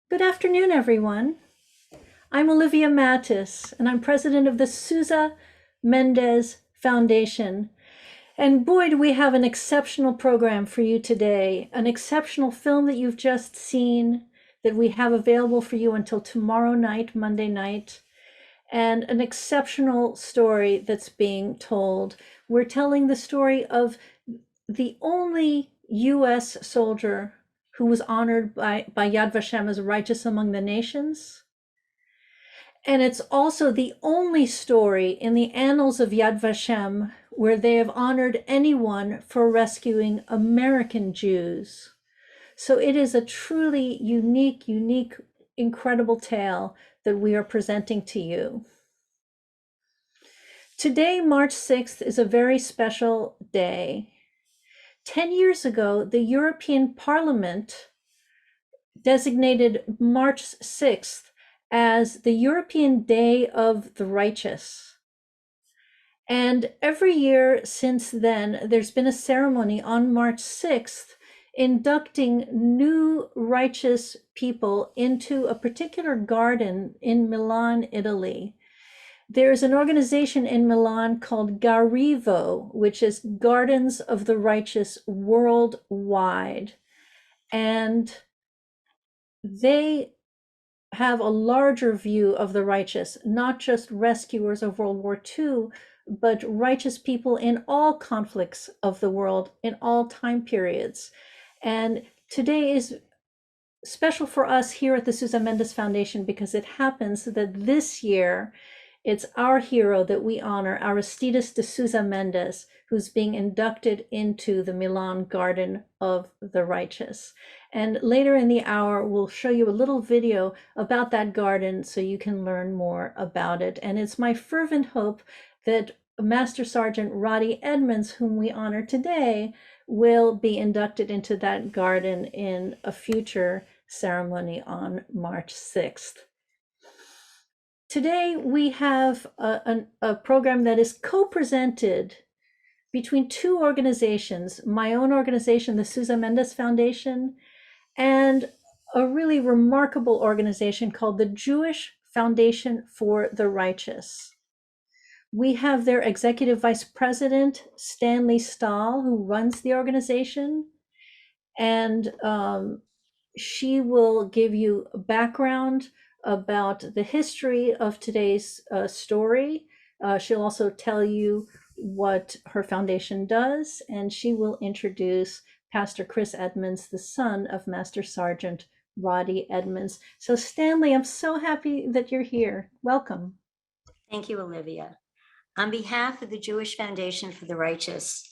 Good afternoon, everyone. I'm Olivia Mattis, and I'm president of the Sousa Mendes Foundation. And boy, do we have an exceptional program for you today, an exceptional film that you've just seen that we have available for you until tomorrow night, Monday night, and an exceptional story that's being told. We're telling the story of the only U.S. soldier who was honored by Yad Vashem as righteous among the nations. And it's also the only story in the annals of Yad Vashem where they have honored anyone for rescuing American Jews. So it is a truly unique, incredible tale that we are presenting to you. Today, March 6th, is a very special day. 10 years ago, the European Parliament designated March 6th as the European Day of the Righteous. And every year since then, there's been a ceremony on March 6th inducting new righteous people into a particular garden in Milan, Italy. There's an organization in Milan called Garivo, which is Gardens of the Righteous worldwide. And they have a larger view of the righteous, not just rescuers of World War II, but righteous people in all conflicts of the world, in all time periods. And today is special for us here at the Sousa Mendes Foundation because it happens that this year, it's our hero that we honor, Aristides de Sousa Mendes, who's being inducted into the Milan Garden of the Righteous. And later in the hour, we'll show you a little video about that garden so you can learn more about it. And it's my fervent hope that Master Sergeant Roddie Edmonds, whom we honor today, will be inducted into that garden in a future ceremony on March 6th. Today, we have a program that is co-presented between two organizations, my own organization, the Sousa Mendes Foundation, and a really remarkable organization called the Jewish Foundation for the Righteous. We have their executive vice president, Stanley, who runs the organization, and she will give you a background about the history of today's story. She'll also tell you what her foundation does, and she will introduce Pastor CHRIS Edmonds, the son of Master Sergeant Roddie Edmonds. So Stanley, I'm so happy that you're here. Welcome. Thank you, Olivia. On behalf of the Jewish Foundation for the Righteous,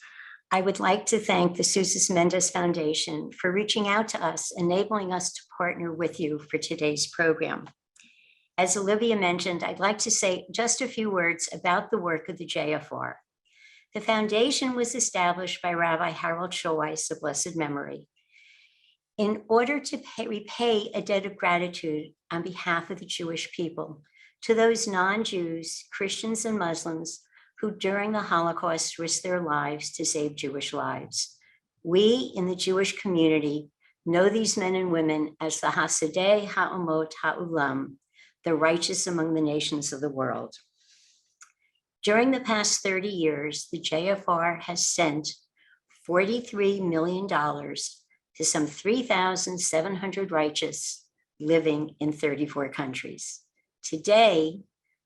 I would like to thank the Sousa Mendes Foundation for reaching out to us, enabling us to partner with you for today's program. As Olivia mentioned, I'd like to say just a few words about the work of the JFR. The foundation was established by Rabbi Harold Schulweis of blessed memory in order to repay a debt of gratitude on behalf of the Jewish people to those non-Jews, Christians, and Muslims who during the Holocaust risked their lives to save Jewish lives. We in the Jewish community know these men and women as the Hasidei Ha'omot Ha'ulam, the righteous among the nations of the world. During the past 30 years, the JFR has sent $43 million to some 3,700 righteous living in 34 countries. Today,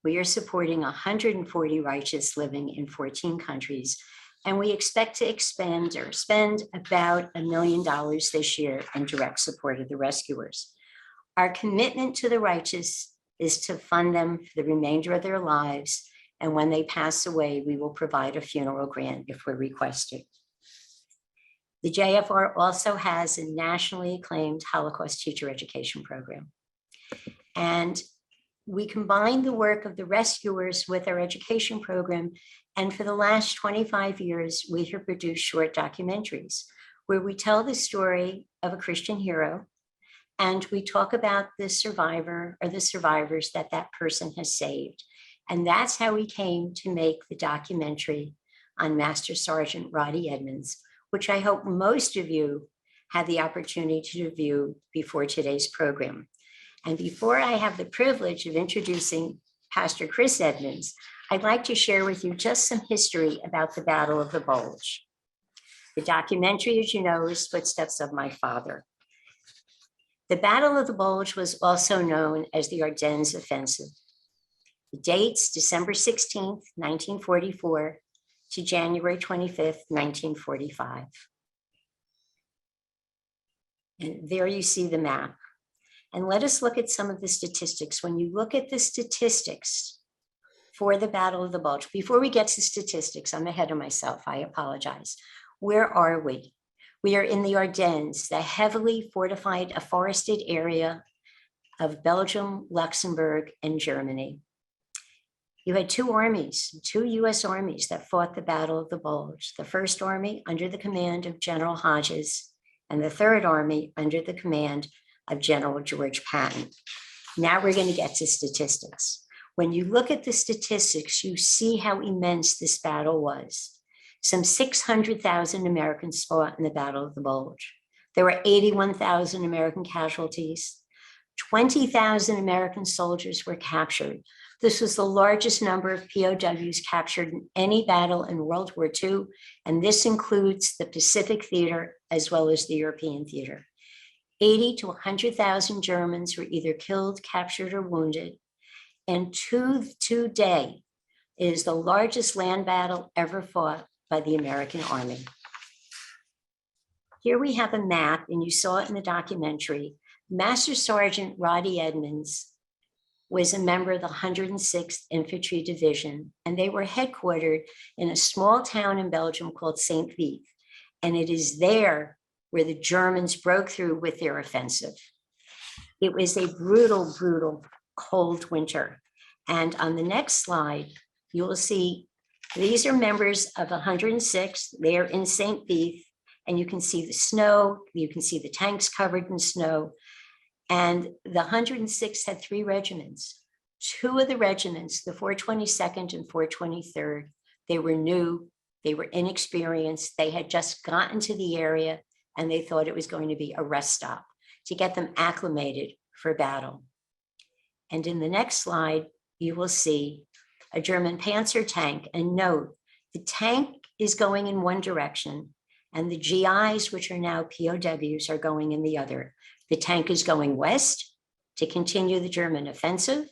we are supporting 140 righteous living in 14 countries, and we expect to expand or spend about $1 million this year in direct support of the rescuers. Our commitment to the righteous is to fund them for the remainder of their lives, and when they pass away, we will provide a funeral grant if we're requested. The JFR also has a nationally acclaimed Holocaust teacher education program. And we combine the work of the rescuers with our education program. And for the last 25 years, we have produced short documentaries where we tell the story of a Christian hero and we talk about the survivor or the survivors that that person has saved. And that's how we came to make the documentary on Master Sergeant Roddie Edmonds, which I hope most of you had the opportunity to view before today's program. And before I have the privilege of introducing Pastor CHRIS Edmonds, I'd like to share with you just some history about the Battle of the Bulge. The documentary, as you know, is Footsteps of My Father. The Battle of the Bulge was also known as the Ardennes Offensive. The dates, December 16th, 1944 to January 25th, 1945. And there you see the map. And let us look at some of the statistics. When you look at the statistics for the Battle of the Bulge, before we get to statistics, I'm ahead of myself, I apologize. Where are we? We are in the Ardennes, the heavily fortified, forested area of Belgium, Luxembourg, and Germany. You had two armies, two US armies that fought the Battle of the Bulge. The First Army under the command of General Hodges, and the Third Army under the command of General George Patton. Now we're going to get to statistics. When you look at the statistics, you see how immense this battle was. Some 600,000 Americans fought in the Battle of the Bulge. There were 81,000 American casualties. 20,000 American soldiers were captured. This was the largest number of POWs captured in any battle in World War II, and this includes the Pacific Theater as well as the European Theater. 80 to 100,000 Germans were either killed, captured, or wounded. And to today, it is the largest land battle ever fought by the American Army. Here we have a map, and you saw it in the documentary. Master Sergeant Roddie Edmonds was a member of the 106th Infantry Division, and they were headquartered in a small town in Belgium called St. Vith. And it is there where the Germans broke through with their offensive. It was a brutal, brutal, cold winter. And on the next slide, you will see these are members of the 106th. They're in St. Vith, and you can see the snow. You can see the tanks covered in snow. And the 106th had three regiments. Two of the regiments, the 422nd and 423rd, they were new, they were inexperienced, they had just gotten to the area, and they thought it was going to be a rest stop to get them acclimated for battle. And in the next slide, you will see a German Panzer tank. And note, the tank is going in one direction, and the GIs, which are now POWs, are going in the other. The tank is going west to continue the German offensive,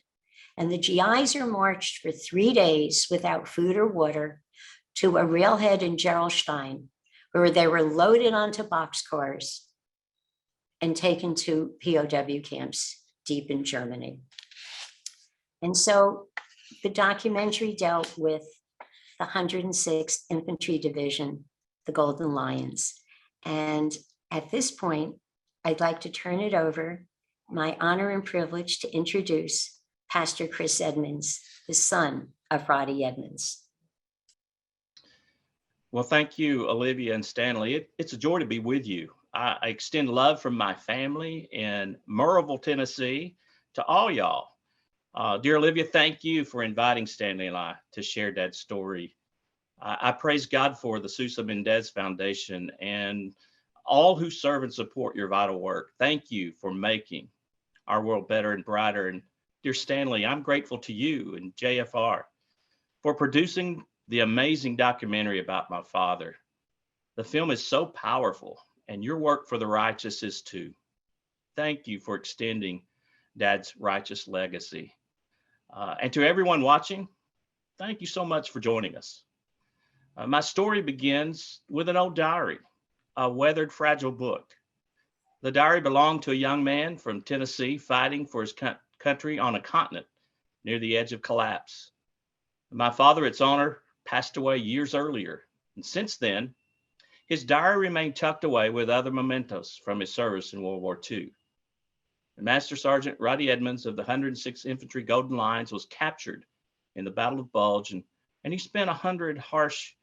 and the GIs are marched for 3 days without food or water to a railhead in Gerolstein, where they were loaded onto boxcars and taken to POW camps deep in Germany. And so the documentary dealt with the 106th Infantry Division, the Golden Lions. And at this point, I'd like to turn it over, my honor and privilege, to introduce Pastor CHRIS Edmonds, the son of Roddie Edmonds. Well, thank you, Olivia and Stanley. It's a joy to be with you. I extend love from my family in Maryville, Tennessee, to all y'all. Dear Olivia, thank you for inviting Stanley and I to share Dad's story. I praise God for the Sousa Mendez Foundation and all who serve and support your vital work. Thank you for making our world better and brighter. And dear Stanley, I'm grateful to you and JFR for producing the amazing documentary about my father. The film is so powerful, and your work for the righteous is too. Thank you for extending Dad's righteous legacy. And to everyone watching, thank you so much for joining us. My story begins with an old diary, a weathered, fragile book. The diary belonged to a young man from Tennessee fighting for his country on a continent near the edge of collapse. My father, its owner, passed away years earlier, and since then, his diary remained tucked away with other mementos from his service in World War II. Master Sergeant Roddie Edmonds of the 106th Infantry Golden Lions was captured in the Battle of Bulge, and he spent 100 harsh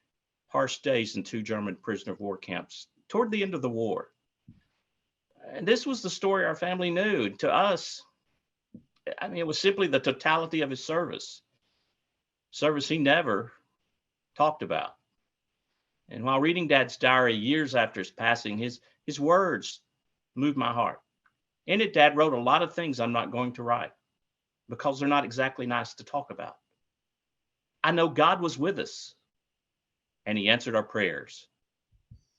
days in 2 German prisoner of war camps toward the end of the war. And this was the story our family knew. To us, I mean, it was simply the totality of his service he never talked about. And while reading Dad's diary years after his passing, his words moved my heart. In it, Dad wrote a lot of things I'm not going to write because they're not exactly nice to talk about. I know God was with us and he answered our prayers.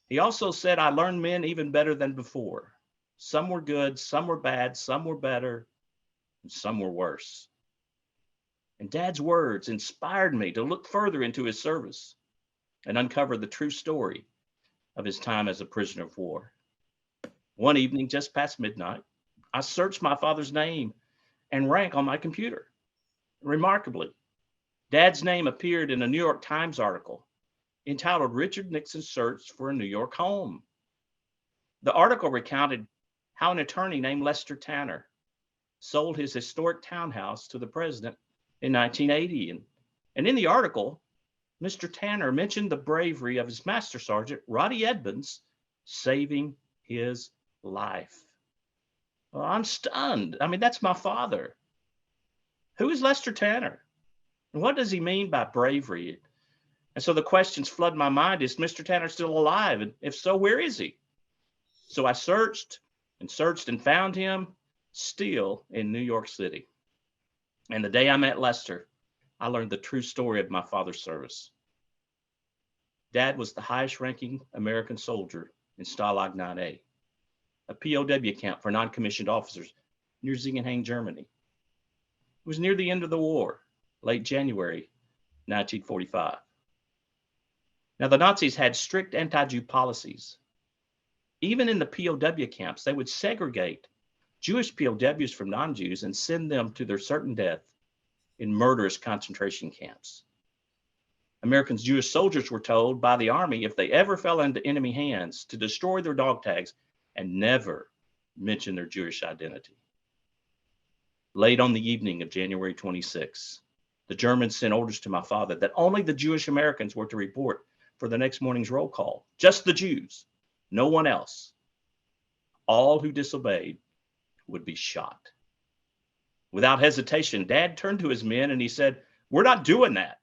He also said, I learned men even better than before. Some were good, some were bad, some were better, and some were worse. And Dad's words inspired me to look further into his service and uncover the true story of his time as a prisoner of war. One evening, just past midnight, I searched my father's name and rank on my computer. Remarkably, Dad's name appeared in a New York Times article entitled Richard Nixon's Search for a New York Home. The article recounted how an attorney named Lester Tanner sold his historic townhouse to the president in 1980. And in the article, Mr. Tanner mentioned the bravery of his Master Sergeant Roddie Edmonds saving his life. Well, I'm stunned. I mean, that's my father. Who is Lester Tanner? And what does he mean by bravery? And so the questions flood my mind. Is Mr. Tanner still alive? And if so, where is he? So I searched and found him still in New York City. And the day I met Lester, I learned the true story of my father's service. Dad was the highest ranking American soldier in Stalag 9A, a POW camp for non-commissioned officers near Ziegenhain, Germany. It was near the end of the war, late January 1945. Now, the Nazis had strict anti-Jew policies. Even in the POW camps, they would segregate Jewish POWs from non-Jews and send them to their certain death in murderous concentration camps. American Jewish soldiers were told by the army if they ever fell into enemy hands to destroy their dog tags and never mention their Jewish identity. Late on the evening of January 26, the Germans sent orders to my father that only the Jewish Americans were to report for the next morning's roll call, just the Jews, no one else. All who disobeyed would be shot. Without hesitation, Dad turned to his men and he said, "We're not doing that.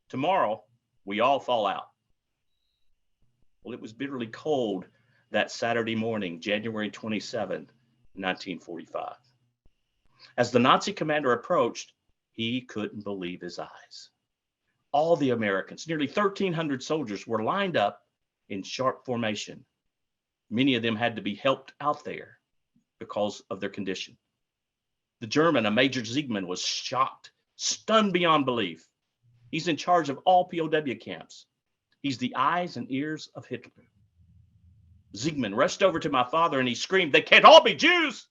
Tomorrow, we all fall out." Well, it was bitterly cold that Saturday morning, January 27, 1945. As the Nazi commander approached, he couldn't believe his eyes. All the Americans, nearly 1,300 soldiers, were lined up in sharp formation. Many of them had to be helped out there because of their condition. The German, a Major Siegmann, was shocked, stunned beyond belief. He's in charge of all POW camps. He's the eyes and ears of Hitler. Siegmann rushed over to my father and he screamed, "They can't all be Jews!"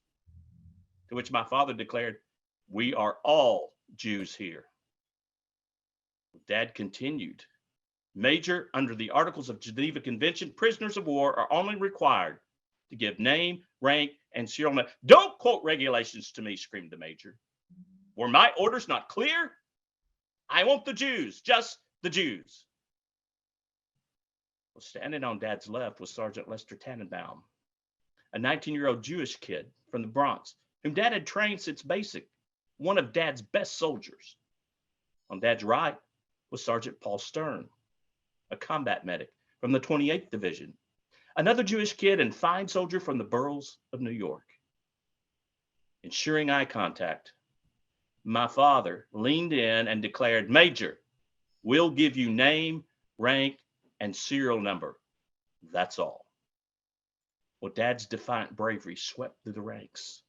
To which my father declared, "We are all Jews here." Dad continued, "Major, under the Articles of Geneva Convention, prisoners of war are only required to give name, rank, and serial number." "Don't quote regulations to me," screamed the major. "Were my orders not clear? I want the Jews, just the Jews." Well, standing on Dad's left was Sergeant Lester Tannenbaum, a 19-year-old Jewish kid from the Bronx, whom Dad had trained since basic, one of Dad's best soldiers. On Dad's right was Sergeant Paul Stern, a combat medic from the 28th Division, another Jewish kid and fine soldier from the boroughs of New York. Ensuring eye contact, my father leaned in and declared, "Major, we'll give you name, rank, and serial number. That's all." Well, Dad's defiant bravery swept through the ranks.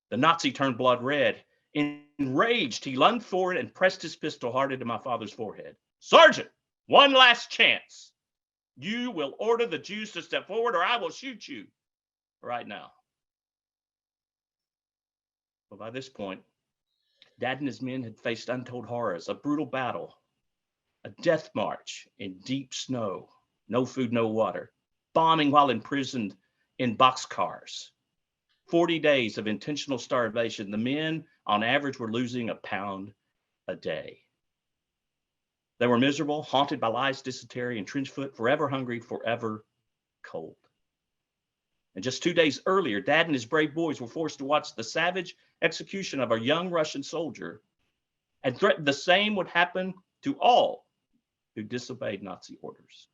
The Nazi turned blood red. Enraged, he lunged forward and pressed his pistol hard into my father's forehead. "Sergeant, one last chance. You will order the Jews to step forward or I will shoot you right now." Well, by this point, Dad and his men had faced untold horrors, a brutal battle, a death march in deep snow, no food, no water, bombing while imprisoned in boxcars, 40 days of intentional starvation. The men, on average, were losing a pound a day. They were miserable, haunted by lice, dysentery, and trench foot, forever hungry, forever cold. And just 2 days earlier, Dad and his brave boys were forced to watch the savage execution of a young Russian soldier and threatened the same would happen to all who disobeyed Nazi orders.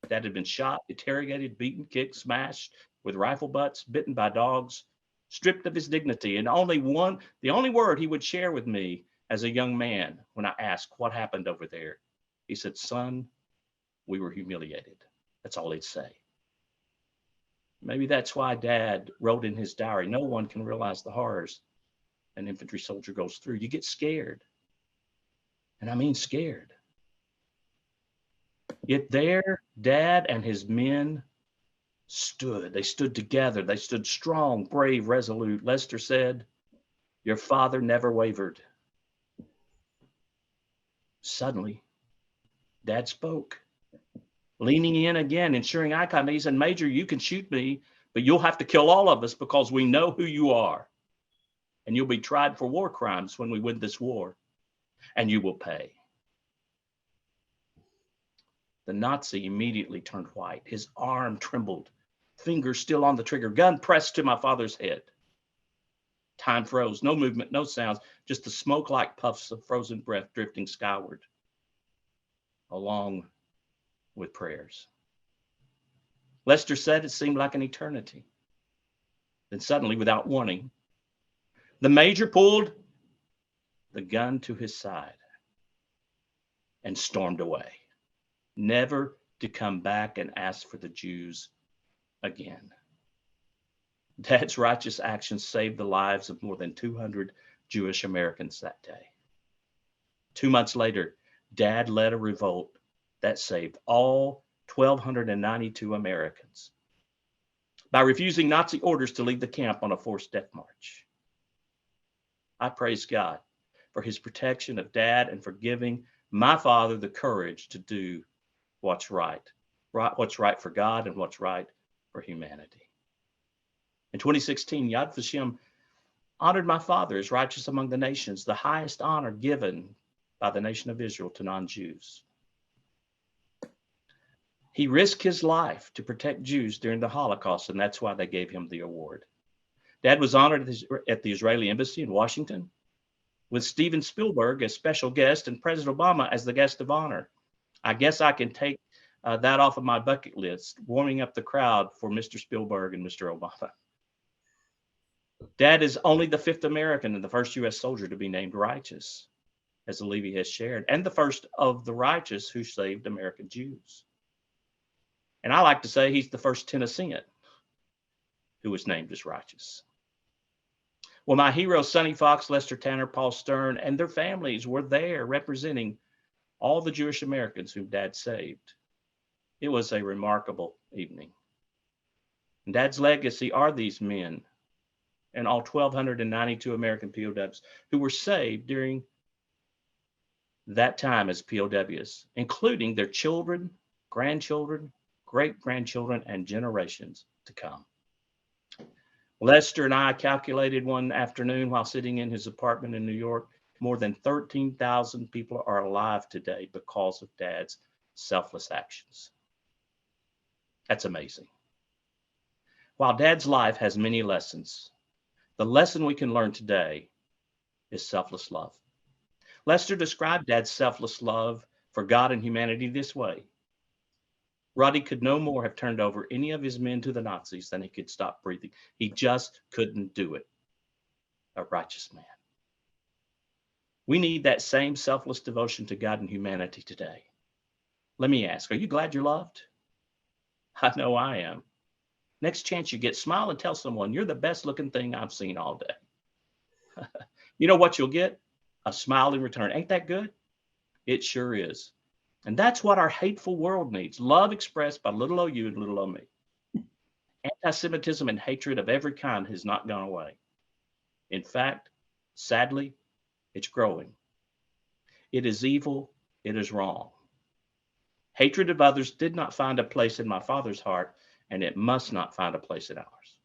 Dad had been shot, interrogated, beaten, kicked, smashed with rifle butts, bitten by dogs, stripped of his dignity, and the only word he would share with me as a young man when I asked what happened over there, he said, "Son, we were humiliated." That's all he'd say. Maybe that's why Dad wrote in his diary, no one can realize the horrors an infantry soldier goes through. You get scared. And I mean scared. Yet there, Dad and his men stood. They stood together. They stood strong, brave, resolute. Lester said, "Your father never wavered." Suddenly, Dad spoke, leaning in again, ensuring eye contact. He said, "Major, you can shoot me, but you'll have to kill all of us because we know who you are. And you'll be tried for war crimes when we win this war, and you will pay." The Nazi immediately turned white. His arm trembled, fingers still on the trigger, gun pressed to my father's head. Time froze, no movement, no sounds, just the smoke-like puffs of frozen breath drifting skyward, along with prayers. Lester said it seemed like an eternity. Then suddenly, without warning, the major pulled the gun to his side and stormed away, never to come back and ask for the Jews again. Dad's righteous actions saved the lives of more than 200 Jewish Americans that day. 2 months later, Dad led a revolt that saved all 1,292 Americans by refusing Nazi orders to leave the camp on a forced death march. I praise God for his protection of Dad and for giving my father the courage to do what's right for God and what's right for humanity. In 2016, Yad Vashem honored my father as righteous among the nations, the highest honor given by the nation of Israel to non-Jews. He risked his life to protect Jews during the Holocaust, and that's why they gave him the award. Dad was honored at the Israeli embassy in Washington with Steven Spielberg as special guest and President Obama as the guest of honor. I guess I can take that off of my bucket list, warming up the crowd for Mr. Spielberg and Mr. Obama. Dad is only the 5th American and the first U.S. soldier to be named righteous, as Levy has shared, and the first of the righteous who saved American Jews. And I like to say he's the first Tennessean who was named as righteous. Well, my heroes, Sonny Fox, Lester Tanner, Paul Stern, and their families were there representing all the Jewish Americans whom Dad saved. It was a remarkable evening. And Dad's legacy are these men and all 1,292 American POWs who were saved during that time as POWs, including their children, grandchildren, great-grandchildren, and generations to come. Lester and I calculated one afternoon while sitting in his apartment in New York, more than 13,000 people are alive today because of Dad's selfless actions. That's amazing. While Dad's life has many lessons, the lesson we can learn today is selfless love. Lester described Dad's selfless love for God and humanity this way. Roddie could no more have turned over any of his men to the Nazis than he could stop breathing. He just couldn't do it. A righteous man. We need that same selfless devotion to God and humanity today. Let me ask, are you glad you're loved? I know I am. Next chance you get, smile and tell someone, "You're the best looking thing I've seen all day." You know what you'll get? A smile in return. Ain't that good? It sure is. And that's what our hateful world needs. Love expressed by little o you and little o me. Anti-Semitism and hatred of every kind has not gone away. In fact, sadly, it's growing. It is evil. It is wrong. Hatred of others did not find a place in my father's heart, and it must not find a place in ours.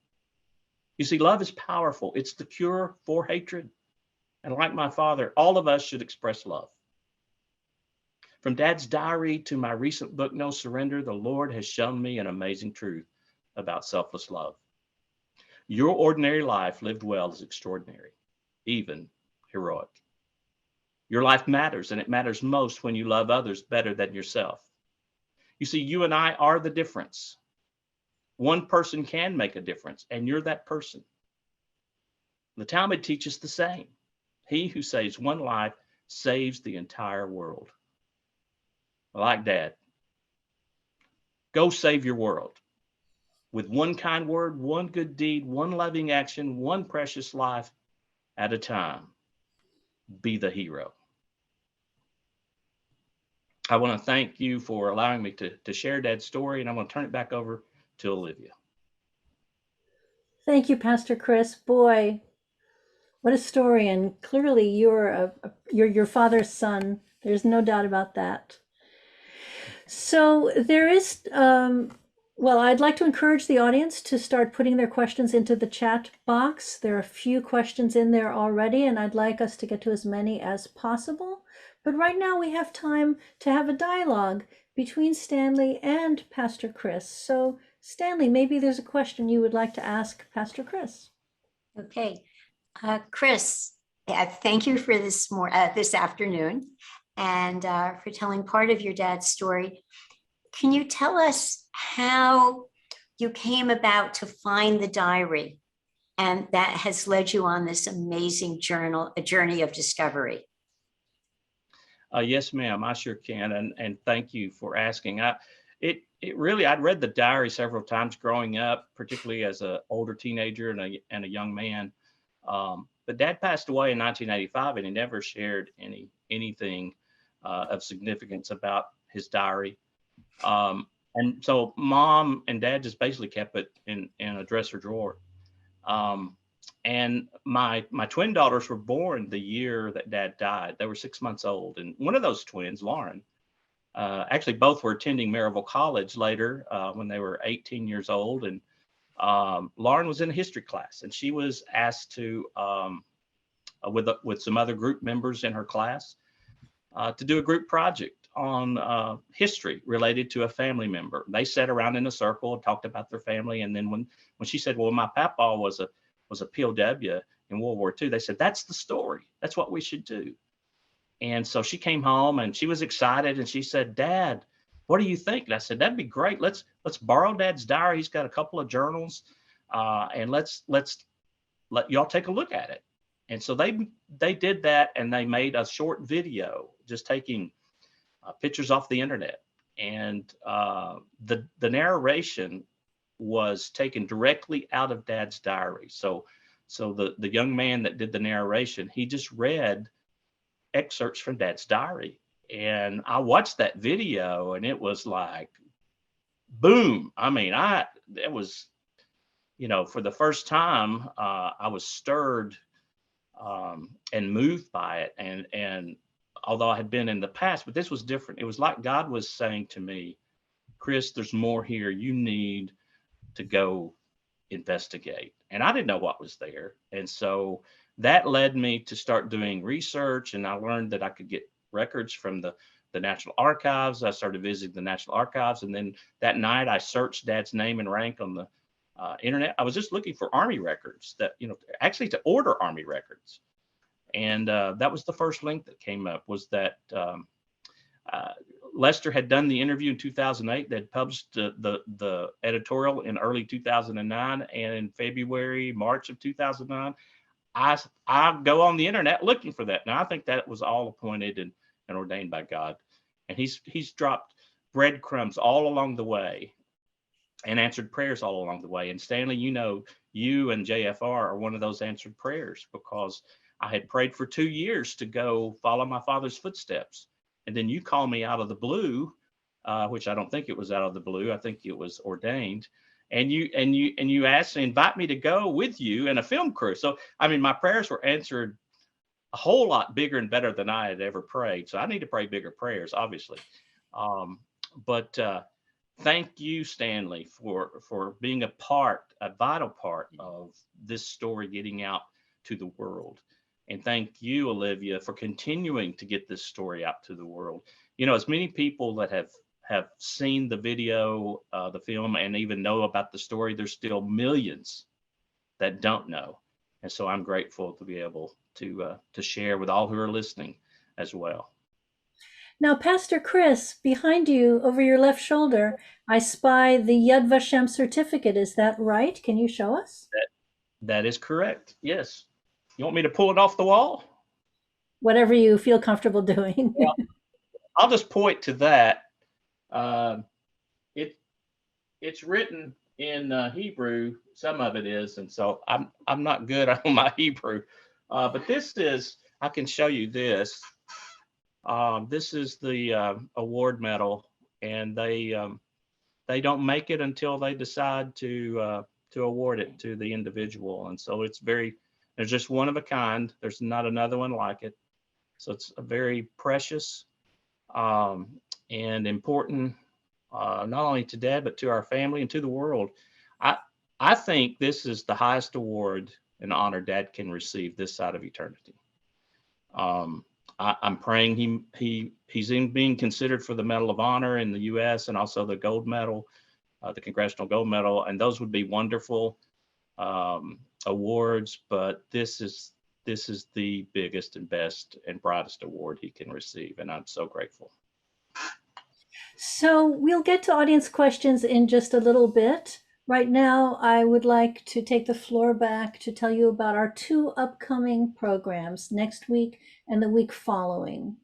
You see, love is powerful. It's the cure for hatred. And like my father, all of us should express love. From Dad's diary to my recent book, No Surrender, the Lord has shown me an amazing truth about selfless love. Your ordinary life lived well is extraordinary, even heroic. Your life matters, and it matters most when you love others better than yourself. You see, you and I are the difference. One person can make a difference, and you're that person. The Talmud teaches the same. He who saves one life saves the entire world. Like Dad, go save your world with one kind word, one good deed, one loving action, one precious life at a time. Be the hero. I want to thank you for allowing me to share Dad's story, and I'm going to turn it back over to Olivia. Thank you, Pastor Chris. Boy, what a story. And clearly you're your father's son. There's no doubt about that. So there is, well, I'd like to encourage the audience to start putting their questions into the chat box. There are a few questions in there already, and I'd like us to get to as many as possible. But right now we have time to have a dialogue between Stanley and Pastor Chris. So Stanley, maybe there's a question you would like to ask Pastor Chris. Okay, Chris, thank you for this afternoon and for telling part of your dad's story. Can you tell us how you came about to find the diary and that has led you on this amazing journey of discovery? Yes, ma'am, I sure can. And thank you for asking. It really, I'd read the diary several times growing up, particularly as an older teenager and a young man. But Dad passed away in 1985, and he never shared anything of significance about his diary. And so Mom and Dad just basically kept it in a dresser drawer. And my twin daughters were born the year that Dad died. They were 6 months old. And one of those twins, Lauren, actually both were attending Maryville College later when they were 18 years old. And Lauren was in a history class, and she was asked to, with some other group members in her class, to do a group project on history related to a family member. They sat around in a circle and talked about their family. And then when she said, well, my papa was a POW in World War II, they said, that's the story. That's what we should do. And so she came home and she was excited, and she said, Dad, what do you think? And I said, that'd be great. Let's borrow Dad's diary. He's got a couple of journals, and let's let y'all take a look at it. And so they did that, and they made a short video just taking pictures off the internet. And the narration was taken directly out of Dad's diary. So the young man that did the narration, he just read excerpts from Dad's diary. And I watched that video, and it was like, boom. I mean, it was, for the first time, I was stirred and moved by it. And although I had been in the past, but this was different. It was like God was saying to me, Chris, there's more here. You need to go investigate. And I didn't know what was there. And so that led me to start doing research. And I learned that I could get records from the National Archives. I started visiting the National Archives. And then that night I searched Dad's name and rank on the internet. I was just looking for Army records actually to order Army records. And that was the first link that came up, was that Lester had done the interview in 2008. They'd published the editorial in early 2009, and in March of 2009, I go on the internet looking for that. Now I think that was all appointed and ordained by God, and he's dropped breadcrumbs all along the way, and answered prayers all along the way. And Stanley, you and JFR are one of those answered prayers, because I had prayed for 2 years to go follow my father's footsteps. And then you call me out of the blue, which I don't think it was out of the blue. I think it was ordained. And you asked to invite me to go with you in a film crew. So, I mean, my prayers were answered a whole lot bigger and better than I had ever prayed. So I need to pray bigger prayers, obviously. But thank you, Stanley, for being a vital part of this story getting out to the world. And thank you, Olivia, for continuing to get this story out to the world. As many people that have seen the video, the film, and even know about the story, there's still millions that don't know. And so I'm grateful to be able to share with all who are listening as well. Now, Pastor Chris, behind you, over your left shoulder, I spy the Yad Vashem certificate. Is that right? Can you show us? That is correct. Yes. You want me to pull it off the wall? Whatever you feel comfortable doing. Well, I'll just point to that. It's written in Hebrew. Some of it is, and so I'm not good on my Hebrew. But this is, I can show you this. This is the award medal, and they don't make it until they decide to award it to the individual. And so there's just one of a kind. There's not another one like it. So it's a very precious and important, not only to Dad, but to our family and to the world. I think this is the highest award and honor Dad can receive this side of eternity. I'm praying he's being considered for the Medal of Honor in the U.S. and also the gold medal, the Congressional Gold Medal, and those would be wonderful awards. But this is the biggest and best and brightest award he can receive, and I'm so grateful. So we'll get to audience questions in just a little bit. Right now, I would like to take the floor back to tell you about our 2 upcoming programs next week and the week following.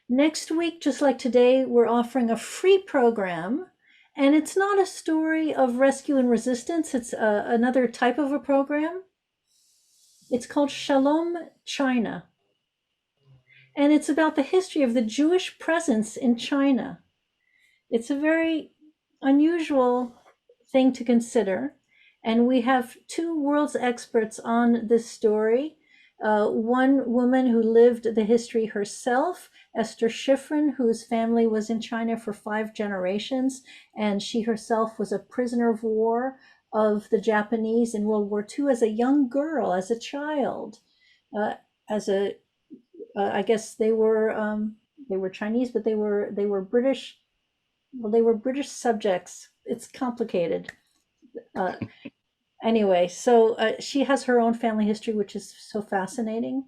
Next week, just like today, we're offering a free program, and it's not a story of rescue and resistance. It's another type of a program. It's called Shalom China, and it's about the history of the Jewish presence in China. It's a very unusual thing to consider, and we have 2 world's experts on this story. One woman who lived the history herself, Esther Schifrin, whose family was in China for 5 generations, and she herself was a prisoner of war of the Japanese in World War II as a young girl, as a child, I guess they were Chinese, but they were British. Well, they were British subjects. It's complicated. Anyway, so she has her own family history, which is so fascinating.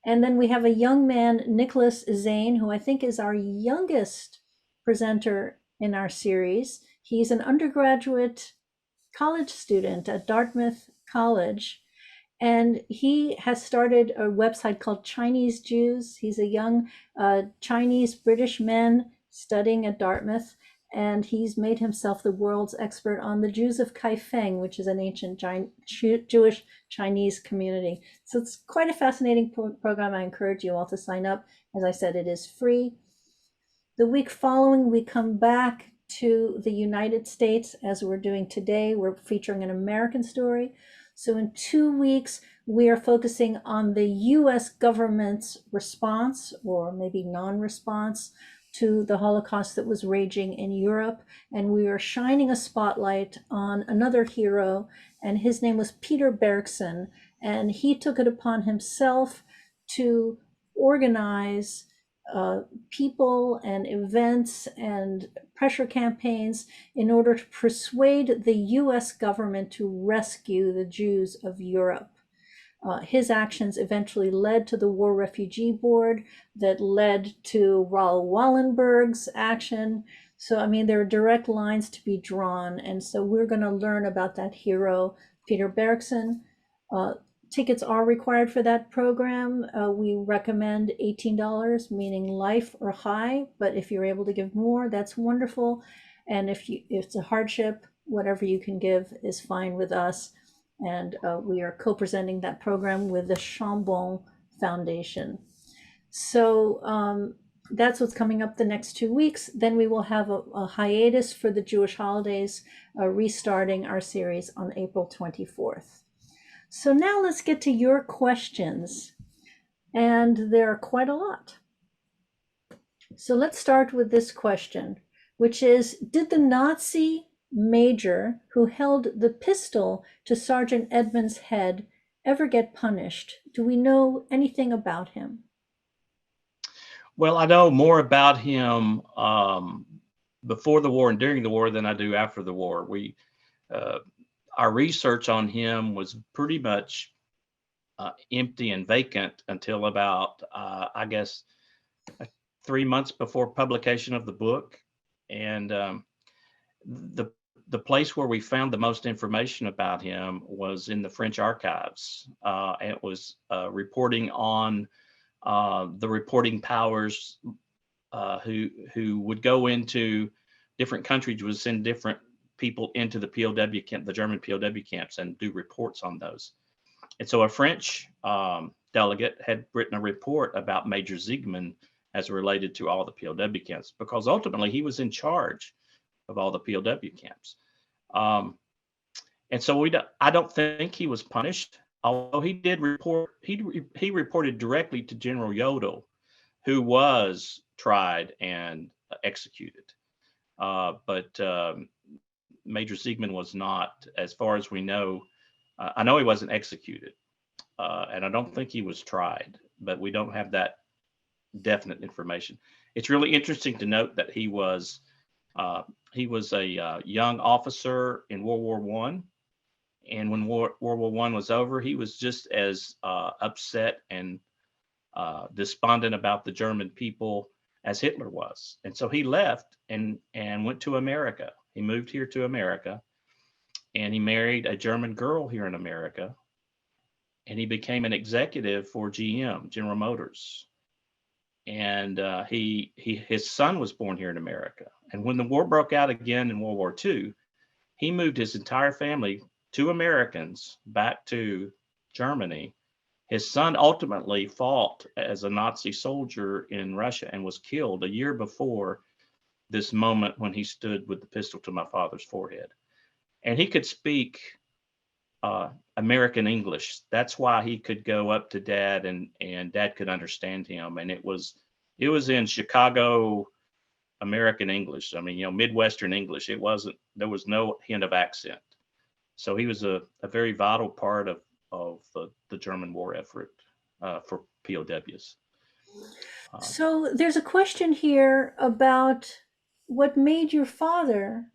And then we have a young man, Nicholas Zane, who I think is our youngest presenter in our series. He's an undergraduate college student at Dartmouth College, and he has started a website called Chinese Jews. He's a young Chinese British man studying at Dartmouth, and he's made himself the world's expert on the Jews of Kaifeng, which is an ancient Jewish Chinese community. So it's quite a fascinating program. I encourage you all to sign up. As I said, it is free. The week following, we come back to the United States, as we're doing today. We're featuring an American story. So in 2 weeks, we are focusing on the US government's response, or maybe non-response, to the Holocaust that was raging in Europe. And we are shining a spotlight on another hero, and his name was Peter Bergson. And he took it upon himself to organize people and events and pressure campaigns in order to persuade the US government to rescue the Jews of Europe. His actions eventually led to the War Refugee Board, that led to Raoul Wallenberg's action. So, I mean, there are direct lines to be drawn. And so we're going to learn about that hero, Peter Bergson. Tickets are required for that program. We recommend $18, meaning life or high. But if you're able to give more, that's wonderful. And if it's a hardship, whatever you can give is fine with us. And we are co-presenting that program with the Chambon Foundation. So that's what's coming up the next 2 weeks. Then we will have a hiatus for the Jewish holidays, restarting our series on April 24th. So now let's get to your questions. And there are quite a lot. So let's start with this question, which is, did the Nazi major who held the pistol to Sergeant Edmonds' head ever get punished? Do we know anything about him? Well, I know more about him before the war and during the war than I do after the war. Our research on him was pretty much empty and vacant until about, I guess, 3 months before publication of the book. And the place where we found the most information about him was in the French archives. It was reporting on the reporting powers who would go into different countries, would send different people into the POW camp, the German POW camps, and do reports on those. And so a French delegate had written a report about Major Siegmund as related to all the POW camps, because ultimately he was in charge of all the POW camps. And so I don't think he was punished, although he did report, he reported directly to General Jodl, who was tried and executed. But Major Siegmund was not, as far as we know. I know he wasn't executed, and I don't think he was tried, but we don't have that definite information. It's really interesting to note that he was a young officer in World War I, and when World War I was over, he was just as upset and despondent about the German people as Hitler was. And so he left and went to America. He moved here to America, and he married a German girl here in America, and he became an executive for GM, General Motors. And his son was born here in America. And when the war broke out again in World War II, he moved his entire family, 2 Americans, back to Germany. His son ultimately fought as a Nazi soldier in Russia and was killed a year before this moment when he stood with the pistol to my father's forehead. And he could speak American English. That's why he could go up to Dad and Dad could understand him. And it was in Chicago American English. I mean, Midwestern English. There was no hint of accent. So he was a very vital part of the German war effort for POWs. So there's a question here about what made your father,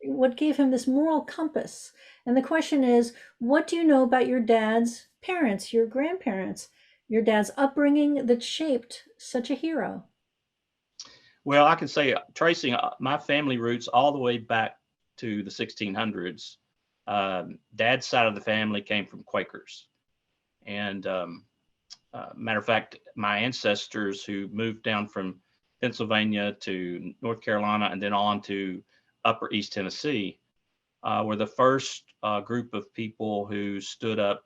what gave him this moral compass. And the question is, what do you know about your dad's parents, your grandparents, your dad's upbringing that shaped such a hero? Well, I can say, tracing my family roots all the way back to the 1600s, Dad's side of the family came from Quakers. And matter of fact, my ancestors who moved down from Pennsylvania to North Carolina and then on to Upper East Tennessee were the first group of people who stood up.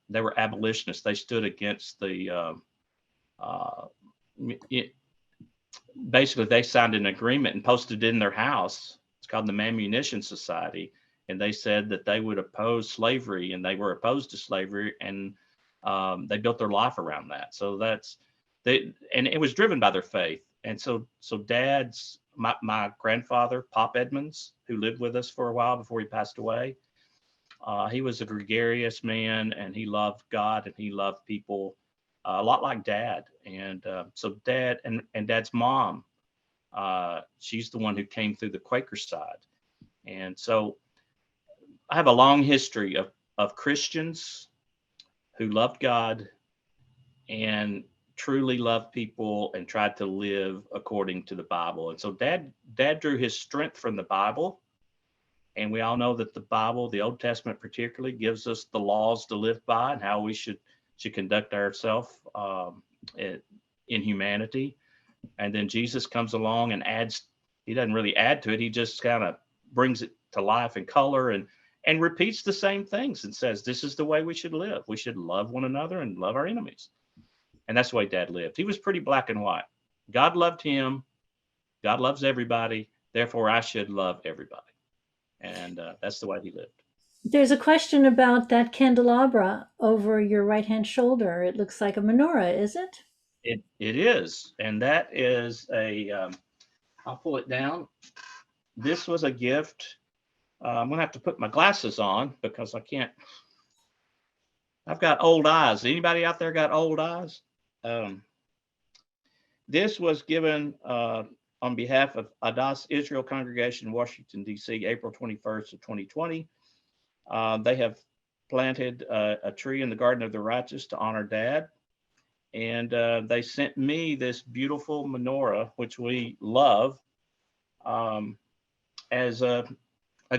They were abolitionists. They stood against basically they signed an agreement and posted it in their house. It's called the Manumission Society. And they said that they would oppose slavery, and they were opposed to slavery, and they built their life around that. So and it was driven by their faith. And so Dad's, my grandfather, Pop Edmonds, who lived with us for a while before he passed away, he was a gregarious man, and he loved God and he loved people a lot like Dad. And so Dad and Dad's mom, she's the one who came through the Quaker side. And so I have a long history of Christians who loved God and truly loved people and tried to live according to the Bible. And so Dad drew his strength from the Bible. And we all know that the Bible, the Old Testament particularly, gives us the laws to live by and how we should conduct ourselves in humanity. And then Jesus comes along and he doesn't really add to it. He just kind of brings it to life and color and repeats the same things and says, this is the way we should live. We should love one another and love our enemies. And that's the way Dad lived. He was pretty black and white. God loved him. God loves everybody. Therefore, I should love everybody. And that's the way he lived. There's a question about that candelabra over your right-hand shoulder. It looks like a menorah, is it? It is. And that is I'll pull it down. This was a gift. I'm going to have to put my glasses on because I've got old eyes. Anybody out there got old eyes? This was given on behalf of Adas Israel Congregation in Washington, D.C., April 21st of 2020. They have planted a tree in the Garden of the Righteous to honor Dad. and they sent me this beautiful menorah, which we love, as a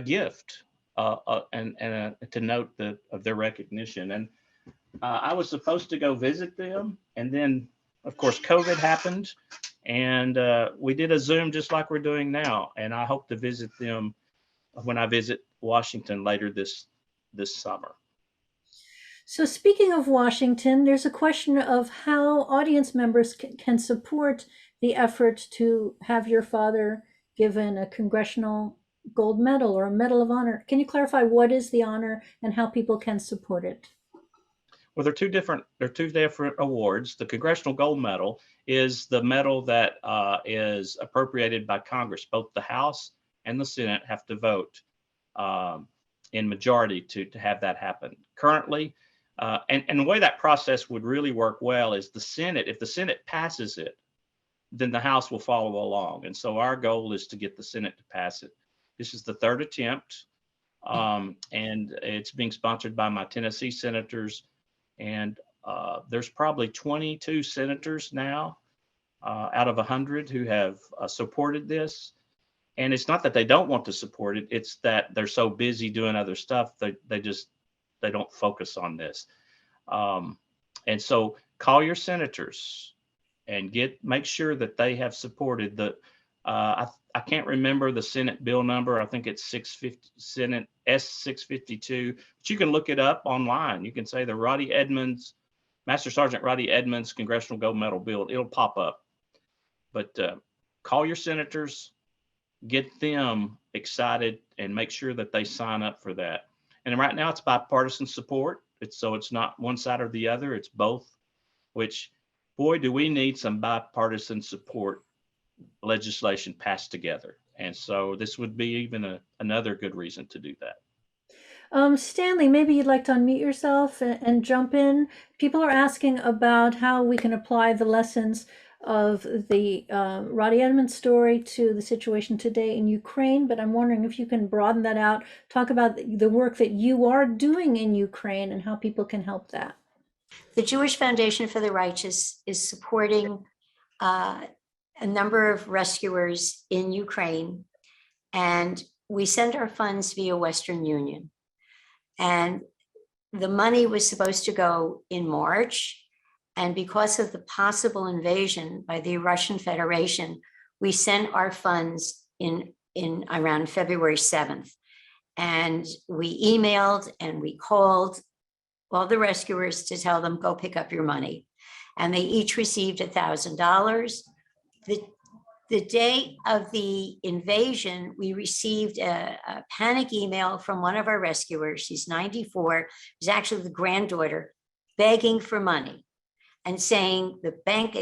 gift, and to note of their recognition. And I was supposed to go visit them, and then, of course, COVID happened, and we did a Zoom just like we're doing now. And I hope to visit them when I visit Washington later this summer. So speaking of Washington, there's a question of how audience members can support the effort to have your father given a congressional gold medal or a Medal of Honor. Can you clarify what is the honor and how people can support it? Well, they're two different awards. The Congressional Gold Medal is the medal that is appropriated by Congress. Both the House and the Senate have to vote in majority to have that happen. Currently, and the way that process would really work well is the Senate, if the Senate passes it, then the House will follow along. And so our goal is to get the Senate to pass it. This is the third attempt, and it's being sponsored by my Tennessee senators. And there's probably 22 senators now out of 100 who have supported this. And it's not that they don't want to support it, it's that they're so busy doing other stuff, they don't focus on this. And so call your senators and make sure that they have supported the, I can't remember the Senate bill number. I think it's 650, Senate S652, but you can look it up online. You can say the Roddie Edmonds, Master Sergeant Roddie Edmonds Congressional Gold Medal bill. It'll pop up. But call your senators, get them excited, and make sure that they sign up for that. And right now it's bipartisan support. So it's not one side or the other, it's both, which, boy, do we need some bipartisan support legislation passed together. And so this would be even another good reason to do that. Stanley, maybe you'd like to unmute yourself and jump in. People are asking about how we can apply the lessons of the Roddie Edmonds story to the situation today in Ukraine, but I'm wondering if you can broaden that out, talk about the work that you are doing in Ukraine and how people can help that. The Jewish Foundation for the Righteous is supporting a number of rescuers in Ukraine, and we send our funds via Western Union. And the money was supposed to go in March, and because of the possible invasion by the Russian Federation, we sent our funds in around February 7th. And we emailed and we called all the rescuers to tell them, go pick up your money. And they each received $1,000. The day of the invasion, we received a panic email from one of our rescuers. She's 94. She's actually the granddaughter, begging for money and saying, the bank,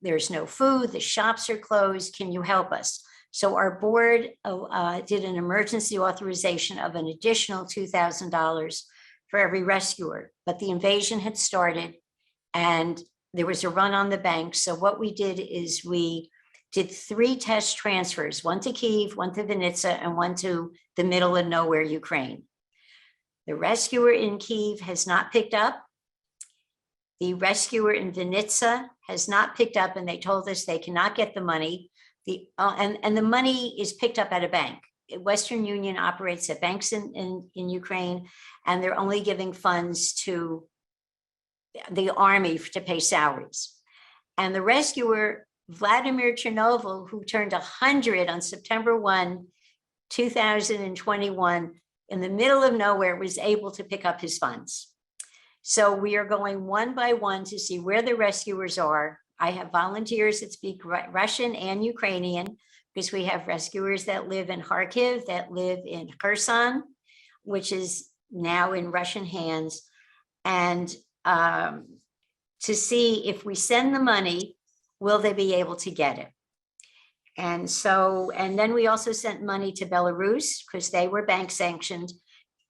there's no food, the shops are closed, can you help us? So our board did an emergency authorization of an additional $2,000 for every rescuer, but the invasion had started and there was a run on the bank. So what we did is we did 3 test transfers, one to Kyiv, one to Vinnytsia, and one to the middle of nowhere, Ukraine. The rescuer in Kyiv has not picked up. The rescuer in Vinnytsia has not picked up, and they told us they cannot get the money. And the money is picked up at a bank. Western Union operates at banks in Ukraine, and they're only giving funds to the army to pay salaries. And the rescuer, Vladimir Chernobyl, who turned 100 on September 1, 2021, in the middle of nowhere, was able to pick up his funds. So we are going one by one to see where the rescuers are. I have volunteers that speak Russian and Ukrainian, because we have rescuers that live in Kharkiv, that live in Kherson, which is now in Russian hands. And to see if we send the money, will they be able to get it? And then we also sent money to Belarus because they were bank sanctioned,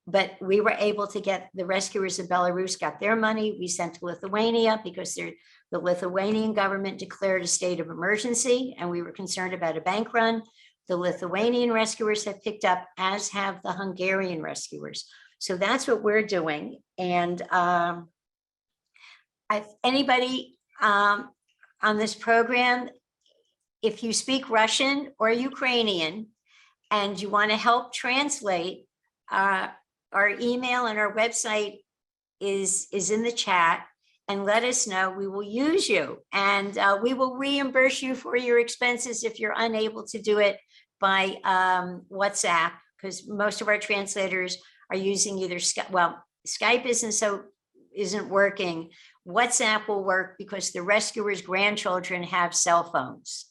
but we were able to get the rescuers in Belarus got their money. We sent to Lithuania because the Lithuanian government declared a state of emergency and we were concerned about a bank run. The Lithuanian rescuers have picked up, as have the Hungarian rescuers. So that's what we're doing. And if anybody on this program. If you speak Russian or Ukrainian and you want to help translate, our email and our website is in the chat, and let us know. We will use you, and we will reimburse you for your expenses if you're unable to do it by WhatsApp, because most of our translators are using either Skype isn't working. WhatsApp will work because the rescuers' grandchildren have cell phones.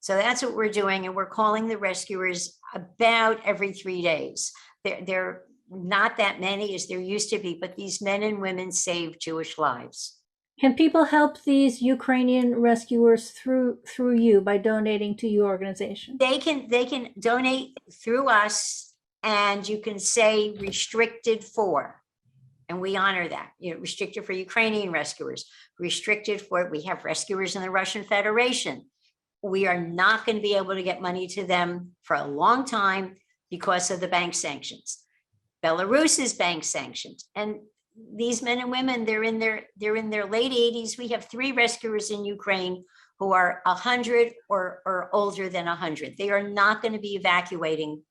So that's what we're doing, and we're calling the rescuers about every 3 days. They're not that many as there used to be, but these men and women save Jewish lives. Can people help these Ukrainian rescuers through you by donating to your organization? They can donate through us, and you can say restricted for, and we honor that. You know, restricted for Ukrainian rescuers, restricted for, we have rescuers in the Russian Federation. We are not going to be able to get money to them for a long time because of the bank sanctions. Belarus is bank sanctioned, and these men and women, they're in their late 80s. We have 3 rescuers in Ukraine who are 100 or older than 100. They are not going to be evacuating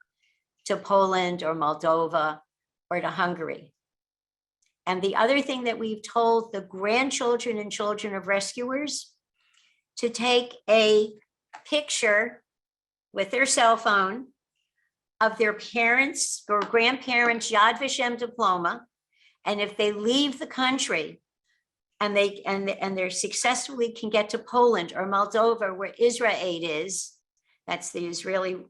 to Poland or Moldova or to Hungary. And the other thing that we've told the grandchildren and children of rescuers to take a picture with their cell phone of their parents' or grandparents' Yad Vashem diploma, and if they leave the country and they're successfully can get to Poland or Moldova, where Israel Aid is, that's the Israeli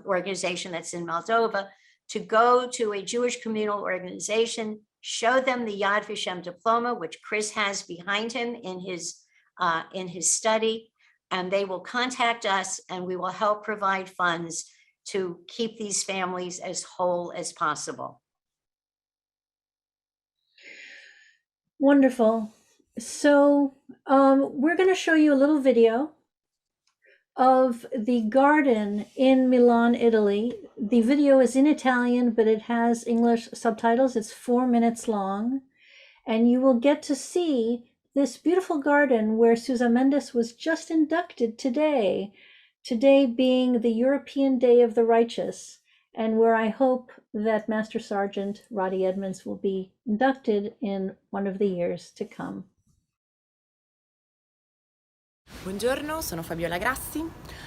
organization that's in Moldova, to go to a Jewish communal organization, show them the Yad Vashem diploma, which Chris has behind him in his study, and they will contact us, and we will help provide funds to keep these families as whole as possible. Wonderful. So we're going to show you a little video of the garden in Milan, Italy. The video is in Italian, but it has English subtitles. It's 4 minutes long, and you will get to see this beautiful garden where Susa Mendes was just inducted today being the European Day of the Righteous, and where I hope that Master Sergeant Roddie Edmonds will be inducted in one of the years to come. Buongiorno, sono Fabiola Grassi.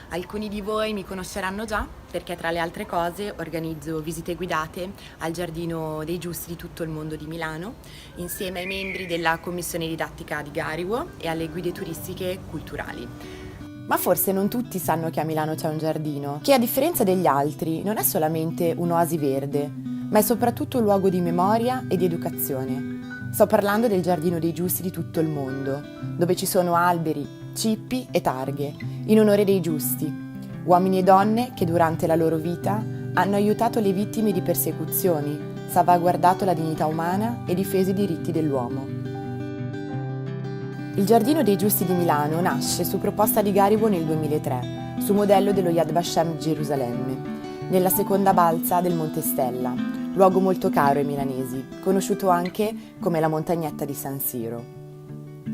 Alcuni di voi mi conosceranno già perché tra le altre cose organizzo visite guidate al Giardino dei Giusti di tutto il mondo di Milano, insieme ai membri della commissione didattica di WWII e alle guide turistiche culturali. Ma forse non tutti sanno che a Milano c'è un giardino, che a differenza degli altri non è solamente un'oasi verde, ma è soprattutto un luogo di memoria e di educazione. Sto parlando del Giardino dei Giusti di tutto il mondo, dove ci sono alberi, cippi e targhe, in onore dei giusti, uomini e donne che durante la loro vita hanno aiutato le vittime di persecuzioni, salvaguardato la dignità umana e difeso i diritti dell'uomo. Il Giardino dei Giusti di Milano nasce su proposta di Garibo nel 2003, su modello dello Yad Vashem di Gerusalemme, nella seconda balza del Monte Stella, luogo molto caro ai milanesi, conosciuto anche come la montagnetta di San Siro.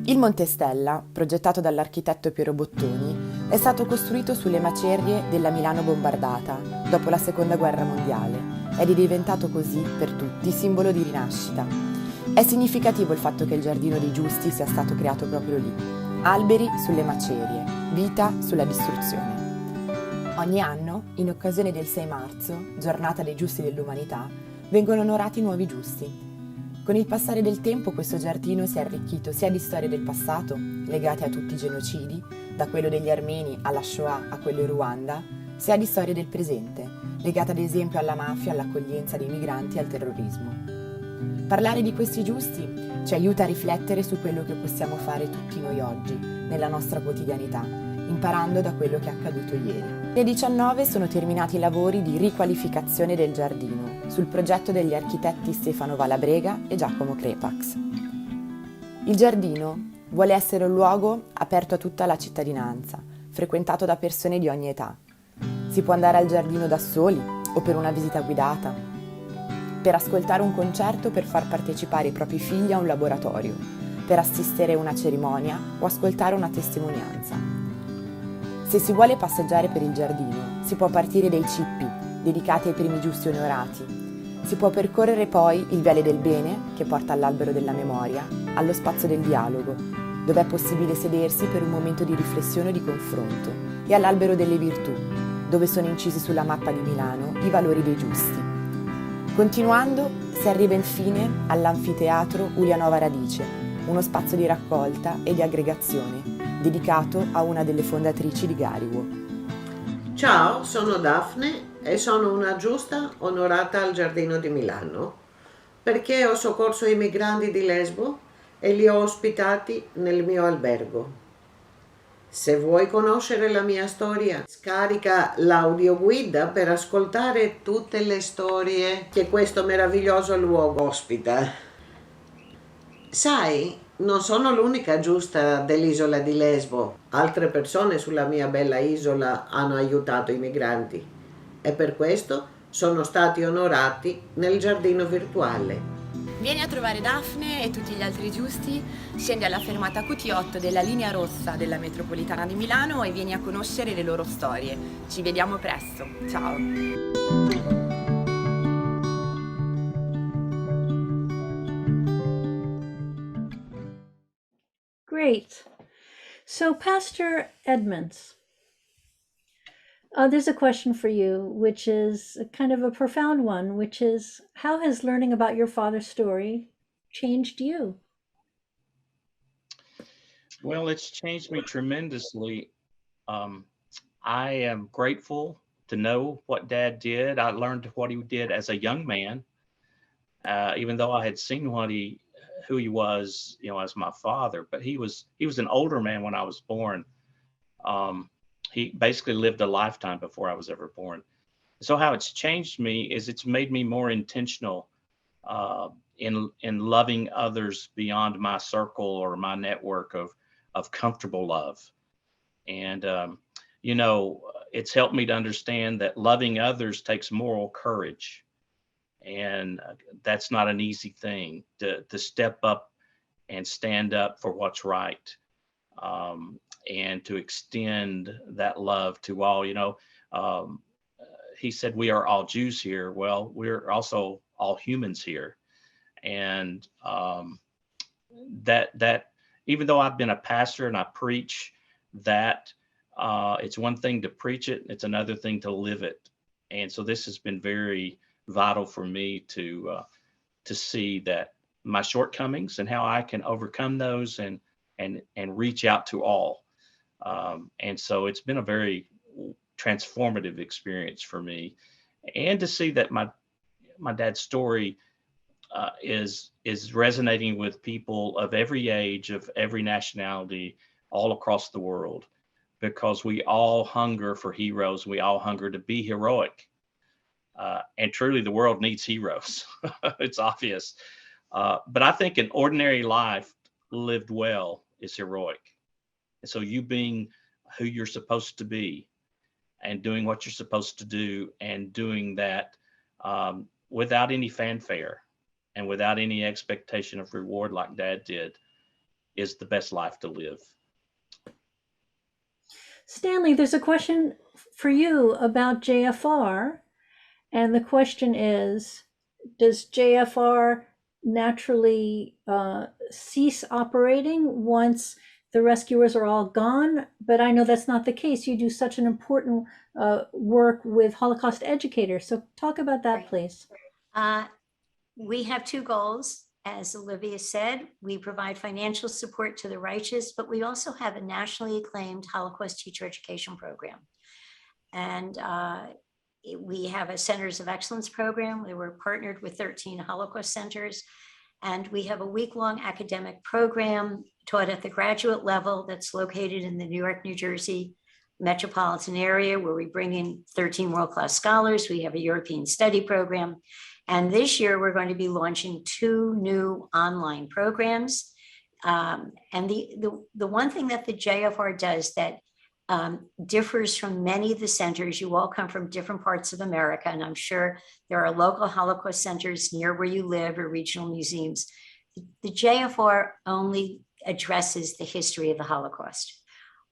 Il Monte Stella, progettato dall'architetto Piero Bottoni, è stato costruito sulle macerie della Milano bombardata dopo la Seconda Guerra Mondiale ed è diventato così per tutti simbolo di rinascita. È significativo il fatto che il Giardino dei Giusti sia stato creato proprio lì. Alberi sulle macerie, vita sulla distruzione. Ogni anno, in occasione del 6 marzo, giornata dei giusti dell'umanità, vengono onorati nuovi giusti. Con il passare del tempo questo giardino si è arricchito sia di storie del passato, legate a tutti i genocidi, da quello degli armeni alla Shoah a quello in Ruanda, sia di storie del presente, legate ad esempio alla mafia, all'accoglienza dei migranti e al terrorismo. Parlare di questi giusti ci aiuta a riflettere su quello che possiamo fare tutti noi oggi, nella nostra quotidianità, imparando da quello che è accaduto ieri. Nel 2019 sono terminati i lavori di riqualificazione del giardino, sul progetto degli architetti Stefano Valabrega e Giacomo Crepax. Il giardino vuole essere un luogo aperto a tutta la cittadinanza, frequentato da persone di ogni età. Si può andare al giardino da soli o per una visita guidata, per ascoltare un concerto, per far partecipare i propri figli a un laboratorio, per assistere a una cerimonia o ascoltare una testimonianza. Se si vuole passeggiare per il giardino, si può partire dai cippi, dedicati ai primi giusti onorati. Si può percorrere poi il viale del bene, che porta all'albero della memoria, allo spazio del dialogo, dove è possibile sedersi per un momento di riflessione o di confronto, e all'albero delle virtù, dove sono incisi sulla mappa di Milano i valori dei giusti. Continuando, si arriva infine all'anfiteatro Ulianova Radice, uno spazio di raccolta e di aggregazione, dedicato a una delle fondatrici di Gariwo. Ciao, sono Daphne e sono una giusta onorata al Giardino di Milano, perché ho soccorso i migranti di Lesbo e li ho ospitati nel mio albergo. Se vuoi conoscere la mia storia, scarica l'audioguida per ascoltare tutte le storie che questo meraviglioso luogo ospita. Sai, non sono l'unica giusta dell'isola di Lesbo. Altre persone sulla mia bella isola hanno aiutato i migranti e per questo sono stati onorati nel giardino virtuale. Vieni a trovare Daphne e tutti gli altri giusti, scendi alla fermata QT8 della linea rossa della metropolitana di Milano e vieni a conoscere le loro storie. Ci vediamo presto, ciao! Great. So, Pastor Edmonds, there's a question for you, which is kind of a profound one, which is, how has learning about your father's story changed you? Well, it's changed me tremendously. I am grateful to know what Dad did. I learned what he did as a young man, even though I had seen who he was, as my father. But he was an older man when I was born. He basically lived a lifetime before I was ever born. So how it's changed me is it's made me more intentional in loving others beyond my circle or my network of comfortable love. And it's helped me to understand that loving others takes moral courage. And that's not an easy thing to step up and stand up for what's right. And to extend that love to all. He said, we are all Jews here. Well, we're also all humans here. And that even though I've been a pastor and I preach that, it's one thing to preach it, it's another thing to live it. And so this has been very vital for me to see that my shortcomings and how I can overcome those and reach out to all. And so it's been a very transformative experience for me, and to see that my dad's story is resonating with people of every age, of every nationality, all across the world, because we all hunger for heroes. We all hunger to be heroic. And truly the world needs heroes. It's obvious. But I think an ordinary life lived well is heroic. And so you being who you're supposed to be and doing what you're supposed to do and doing that without any fanfare and without any expectation of reward like Dad did is the best life to live. Stanley, there's a question for you about JFR. And the question is, does JFR naturally cease operating once the rescuers are all gone? But I know that's not the case. You do such an important work with Holocaust educators. So talk about that, please. We have two goals. As Olivia said, we provide financial support to the righteous, but we also have a nationally acclaimed Holocaust teacher education program. And we have a Centers of Excellence program where we're partnered with 13 Holocaust centers. And we have a week-long academic program taught at the graduate level that's located in the New York, New Jersey metropolitan area, where we bring in 13 world-class scholars. We have a European study program. And this year, we're going to be launching 2 new online programs. And the one thing that the JFR does that differs from many of the centers, you all come from different parts of America, and I'm sure there are local Holocaust centers near where you live or regional museums. the JFR only addresses the history of the Holocaust.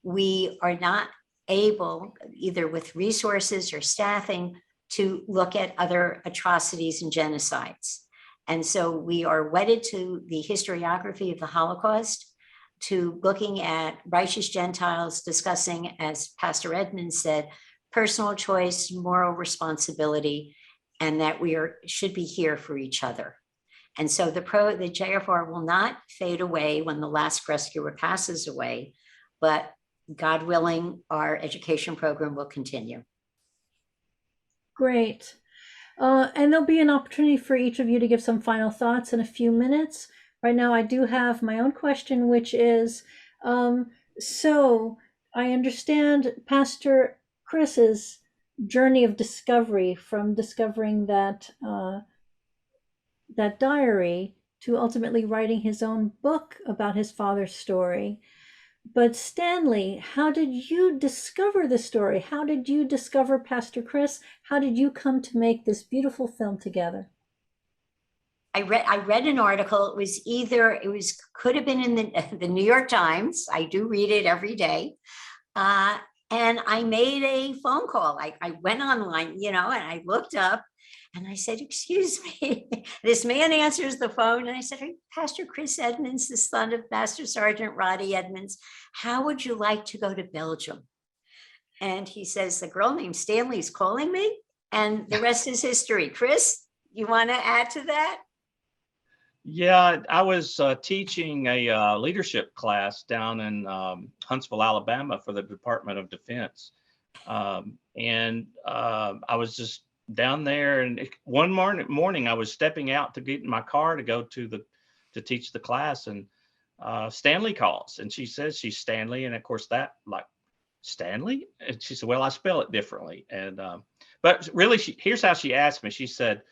We are not able, either with resources or staffing, to look at other atrocities and genocides. And so we are wedded to the historiography of the Holocaust, to looking at righteous Gentiles discussing, as Pastor Edmonds said, personal choice, moral responsibility, and that we should be here for each other. And so the JFR will not fade away when the last rescuer passes away, but God willing, our education program will continue. Great. And there'll be an opportunity for each of you to give some final thoughts in a few minutes. Right now, I do have my own question, which is, so I understand Pastor Chris's journey of discovery, from discovering that that diary to ultimately writing his own book about his father's story. But Stanley, how did you discover the story? How did you discover Pastor Chris? How did you come to make this beautiful film together? I read an article. Could have been in the New York Times. I do read it every day. And I made a phone call. I went online, and I looked up and I said, excuse me. This man answers the phone and I said, Pastor Chris Edmonds, the son of Master Sergeant Roddie Edmonds, how would you like to go to Belgium? And he says, the girl named Stanley is calling me, and the rest is history. Chris, you want to add to that? Yeah, I was teaching a leadership class down in Huntsville, Alabama for the Department of Defense. And I was just down there, and one morning I was stepping out to get in my car to go to teach the class, and Stanley calls, and she says she's Stanley, and of course that, like, Stanley? And she said, well, I spell it differently. And but really, here's how she asked me. She said,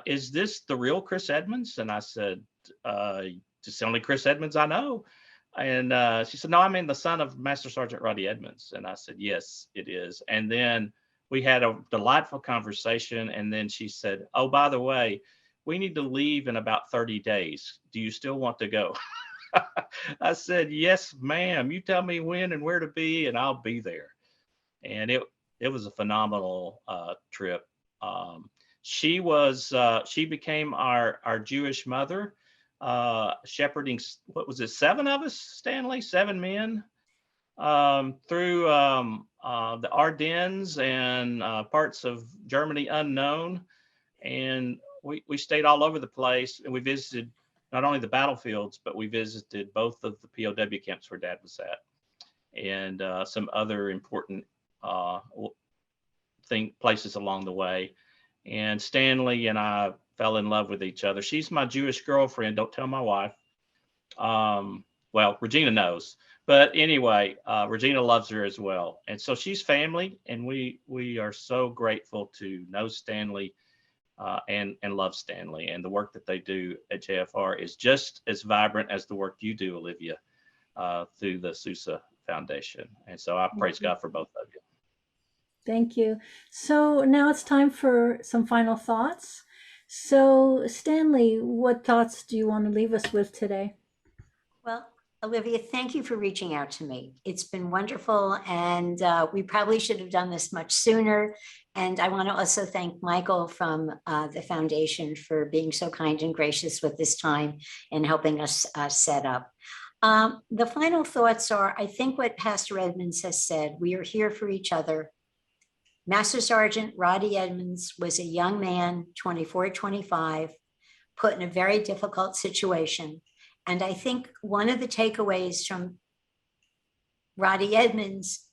is this the real Chris Edmonds? And I said, just the only Chris Edmonds I know. And she said, no, I mean the son of Master Sergeant Roddie Edmonds. And I said, yes, it is. And then we had a delightful conversation. And then she said, oh, by the way, we need to leave in about 30 days. Do you still want to go? I said, yes, ma'am. You tell me when and where to be, and I'll be there. And it was a phenomenal trip. She became our Jewish mother, shepherding, what was it, 7 of us, Stanley, 7 men, through the Ardennes and parts of Germany unknown. And we stayed all over the place, and we visited not only the battlefields, but we visited both of the POW camps where Dad was at, and some other important places along the way. And Stanley and I fell in love with each other. She's my Jewish girlfriend. Don't tell my wife. Well, Regina knows. But anyway, Regina loves her as well. And so she's family. And we are so grateful to know Stanley and love Stanley. And the work that they do at JFR is just as vibrant as the work you do, Olivia, through the Sousa Foundation. And so I praise God for both of you. Thank you. So now it's time for some final thoughts. So Stanley, what thoughts do you want to leave us with today? Well, Olivia, thank you for reaching out to me. It's been wonderful, and we probably should have done this much sooner. And I want to also thank Michael from the foundation for being so kind and gracious with this time and helping us set up. The final thoughts are, I think what Pastor Edmonds has said, we are here for each other. Master Sergeant Roddie Edmonds was a young man, 24, 25, put in a very difficult situation. And I think one of the takeaways from Roddie Edmonds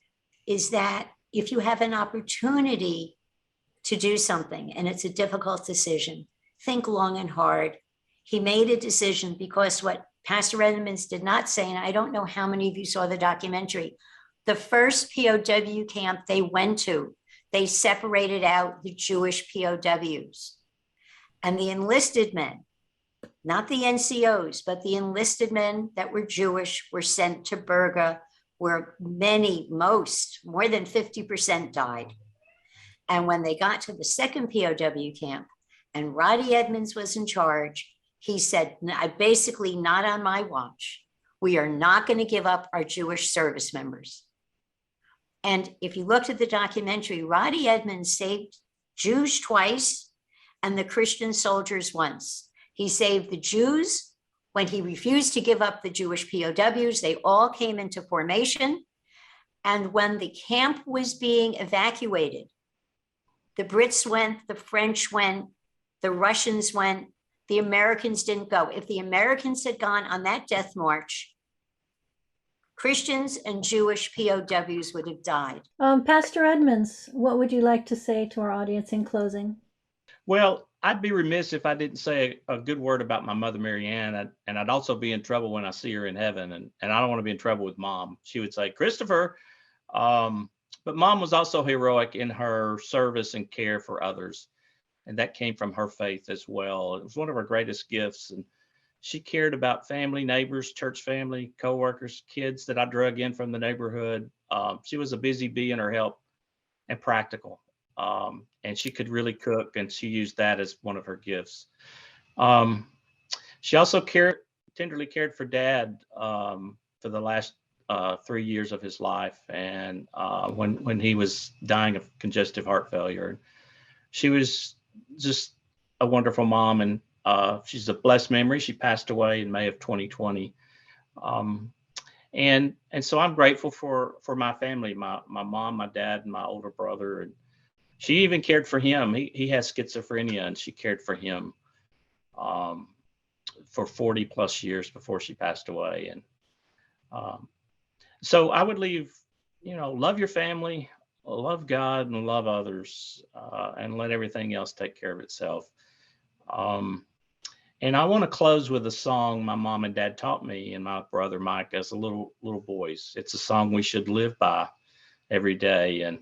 is that if you have an opportunity to do something and it's a difficult decision, think long and hard. He made a decision because what Pastor Edmonds did not say, and I don't know how many of you saw the documentary, the first POW camp they went to, they separated out the Jewish POWs, and the enlisted men, not the NCOs, but the enlisted men that were Jewish were sent to Berga, where more than 50% died. And when they got to the second POW camp and Roddie Edmonds was in charge, he said, basically, not on my watch. We are not going to give up our Jewish service members. And if you looked at the documentary, Roddie Edmonds saved Jews twice and the Christian soldiers once. He saved the Jews when he refused to give up the Jewish POWs. They all came into formation. And when the camp was being evacuated, the Brits went, the French went, the Russians went, the Americans didn't go. If the Americans had gone on that death march, Christians and Jewish POWs would have died. Pastor Edmonds, what would you like to say to our audience in closing? Well, I'd be remiss if I didn't say a good word about my mother, Mary Ann, and I'd also be in trouble when I see her in heaven, and I don't want to be in trouble with Mom. She would say, Christopher, but Mom was also heroic in her service and care for others, and that came from her faith as well. It was one of her greatest gifts, and she cared about family, neighbors, church family, coworkers, kids that I drug in from the neighborhood. She was a busy bee in her help and practical. And she could really cook, and she used that as one of her gifts. She also tenderly cared for Dad for the last 3 years of his life, and when he was dying of congestive heart failure. She was just a wonderful mom, and she's a blessed memory. She passed away in May of 2020. And so I'm grateful for my family, my mom, my dad, and my older brother. And she even cared for him. He has schizophrenia, and she cared for him for 40 plus years before she passed away. And so I would leave, love your family, love God, and love others, and let everything else take care of itself. And I want to close with a song my mom and dad taught me and my brother Mike as a little boys. It's a song we should live by every day. And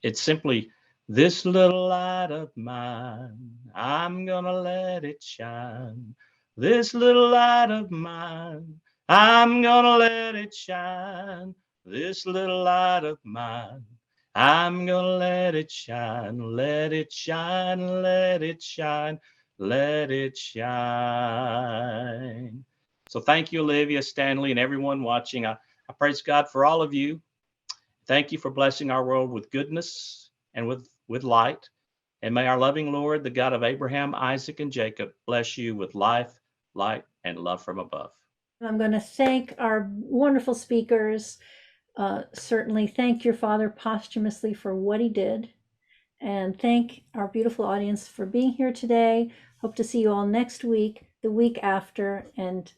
it's simply, this little light of mine, I'm gonna let it shine. This little light of mine, I'm gonna let it shine. This little light of mine, I'm gonna let it shine. Let it shine, let it shine, let it shine. So thank you, Olivia, Stanley, and everyone watching. I praise God for all of you. Thank you for blessing our world with goodness and with light. And may our loving Lord, the God of Abraham, Isaac, and Jacob, bless you with life, light, and love from above. I'm going to thank our wonderful speakers. Certainly thank your father posthumously for what he did. And thank our beautiful audience for being here today. Hope to see you all next week, the week after, and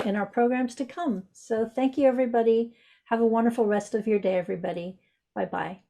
in our programs to come. So thank you, everybody. Have a wonderful rest of your day, everybody. Bye-bye.